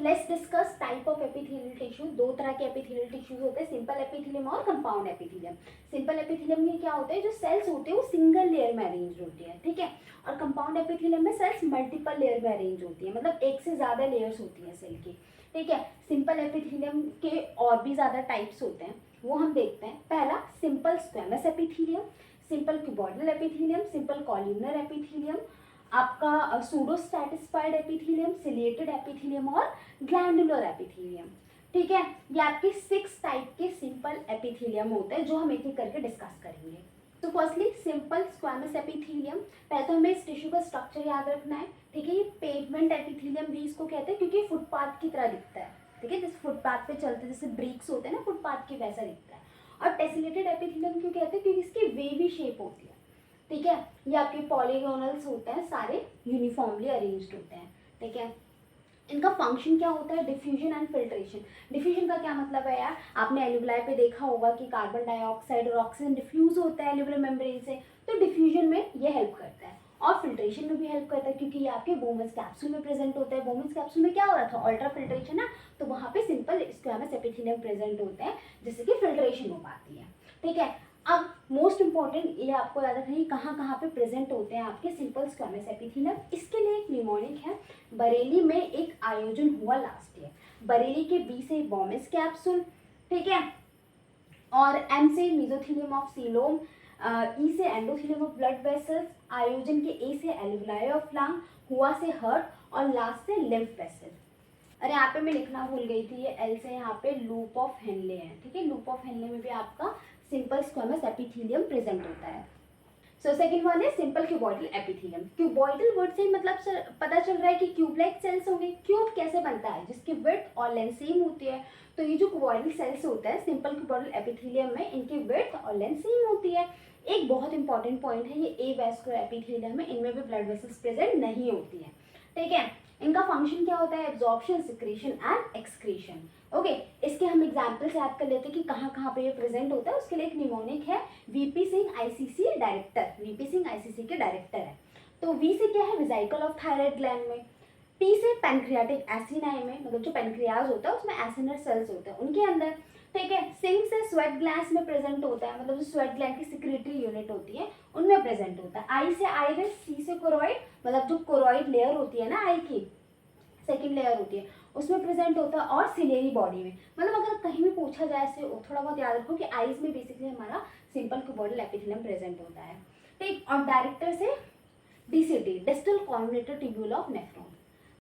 Let's discuss type of epithelial tissue. दो तरह के एपिथेलियल टिश्यूज होते हैं, सिंपल एपिथेलियम और कंपाउंड एपिथेलियम। सिंपल एपिथेलियम में क्या होता है, जो सेल्स होते हैं वो सिंगल लेयर में अरेंज होती है, ठीक है। और कंपाउंड एपिथेलियम में सेल्स मल्टीपल लेयर में अरेंज होती है, मतलब एक से ज़्यादा लेयर्स होती हैं सेल की, ठीक है। सिंपल एपिथेलियम के और भी ज़्यादा टाइप्स होते हैं, वो हम देखते हैं। पहला simple squamous epithelium, simple cuboidal epithelium, simple columnar epithelium, आपका सूडो स्टैटिस्फाइड एपिथेलियम, सिलिएटेड एपिथेलियम और ग्लैंडुलर एपिथेलियम, ठीक है। ये आपके 6 टाइप के सिंपल एपिथेलियम होते हैं जो हम एक एक करके डिस्कस करेंगे। तो फर्स्टली सिंपल स्क्वेमस एपिथेलियम। पहले तो हमें इस टिश्यू का स्ट्रक्चर याद रखना है, ठीक है। ये पेवमेंट एपिथेलियम भी इसको कहते हैं क्योंकि फुटपाथ की तरह दिखता है, ठीक है। जैसे फुटपाथ पे चलते जैसे ब्रिक्स होते हैं ना फुटपाथ के, वैसा दिखता है। और टेसिलेटेड एपिथेलियम क्यों कहते हैं, क्योंकि इसकी वेवी शेप होती है, ठीक है। ये आपके पॉलीगोनल्स होते हैं, सारे यूनिफॉर्मली अरेंज्ड होते हैं, ठीक है। इनका फंक्शन क्या होता है, डिफ्यूजन एंड फिल्ट्रेशन। डिफ्यूजन का क्या मतलब है यार, आपने एल्यूविलाई पे देखा होगा कि कार्बन डाइऑक्साइड और ऑक्सीजन डिफ्यूज होता है एल्यूविलर मेम्ब्रेन से, तो डिफ्यूजन में ये हेल्प करता है। और फिल्ट्रेशन में भी हेल्प करता है क्योंकि ये आपके बोमन्स कैप्सूल में प्रेजेंट होता है। बोमन्स कैप्सूल में क्या हो रहा था, अल्ट्रा फिल्ट्रेशन है, तो वहाँ पे सिंपल स्क्वेमस एपिथेलियम प्रेजेंट होते हैं जिससे कि फिल्ट्रेशन हो पाती है, ठीक है। अब मोस्ट इंपॉर्टेंट ये आपको याद रखना है कहाँ कहाँ पे प्रेजेंट होते हैं आपके सिंपल स्क्वेमस एपिथेलियम। इसके लिए एक निमोनिक है, बरेली में एक आयोजन हुआ लास्ट ईयर। बरेली के बी से बोमन्स कैप्सूल, ठीक है, और एम से मेसोथेलियम ऑफ सीलोम, ई से एंडोथेलियम ऑफ ब्लड वेसल्स, आयोजन के ए से एल्यूविलाई ऑफ लंग, हुआ से हार्ट और लास्ट से लिम्फ वेसल। अरे यहाँ पे मैं लिखना भूल गई थी, ये एल से यहाँ पे लूप ऑफ हेनले है, ठीक है। लूप ऑफ हेनले में भी आपका सिंपल स्क्वेमस एपिथेलियम प्रेजेंट होता है। सो सेकंड वन है simple cuboidal epithelium. Cuboidal word से मतलब पता चल रहा है कि क्यूब लाइक सेल्स होंगे। क्यूब कैसे बनता है, जिसकी विड्थ और लेंथ सेम होती है। तो ये जो क्यूबॉइडल सेल्स होते हैं सिंपल क्यूबॉइडल एपिथेलियम में, इनकी विड्थ और लेंथ सेम होती है। एक बहुत इंपॉर्टेंट पॉइंट है, ये ए वैस्कुलर एपिथेलियम में, इनमें भी ब्लड वेसल्स प्रेजेंट नहीं होती है, ठीक है। इनका फंक्शन क्या होता है, absorption, secretion and excretion, okay. इसके हम एग्जांपल्स याद कर लेते हैं कि कहाँ कहाँ पे ये प्रेजेंट होता है। उसके लिए एक निमोनिक है, VP Singh ICC director, VP Singh ICC के डायरेक्टर है। तो वी से क्या है, वेसिकल ऑफ थायराइड ग्लैंड में। पी से पैनक्रियाटिक एसिनाई में, मतलब जो पैनक्रियाज होता है उसमें एसिनर सेल्स होते हैं उनके अंदर, ठीक है। सिंह से स्वेट ग्लैंड्स में प्रेजेंट होता है, मतलब जो स्वेट ग्लैंड की सिक्रेटरी यूनिट होती है उनमें प्रेजेंट होता है। आई से आइरिस, सी से कोरॉइड, मतलब जो कोरॉइड लेयर होती है ना आई की सेकेंड लेयर होती है उसमें प्रेजेंट होता है। और सिलेरी बॉडी में, मतलब अगर कहीं भी पूछा जाए से थोड़ा बहुत याद रखो कि आईज में बेसिकली हमारा सिंपल क्यूबॉइडल एपिथेलियम प्रेजेंट होता है, ठीक। और डायरेक्टर से DCT, distal convoluted tubule of nephron,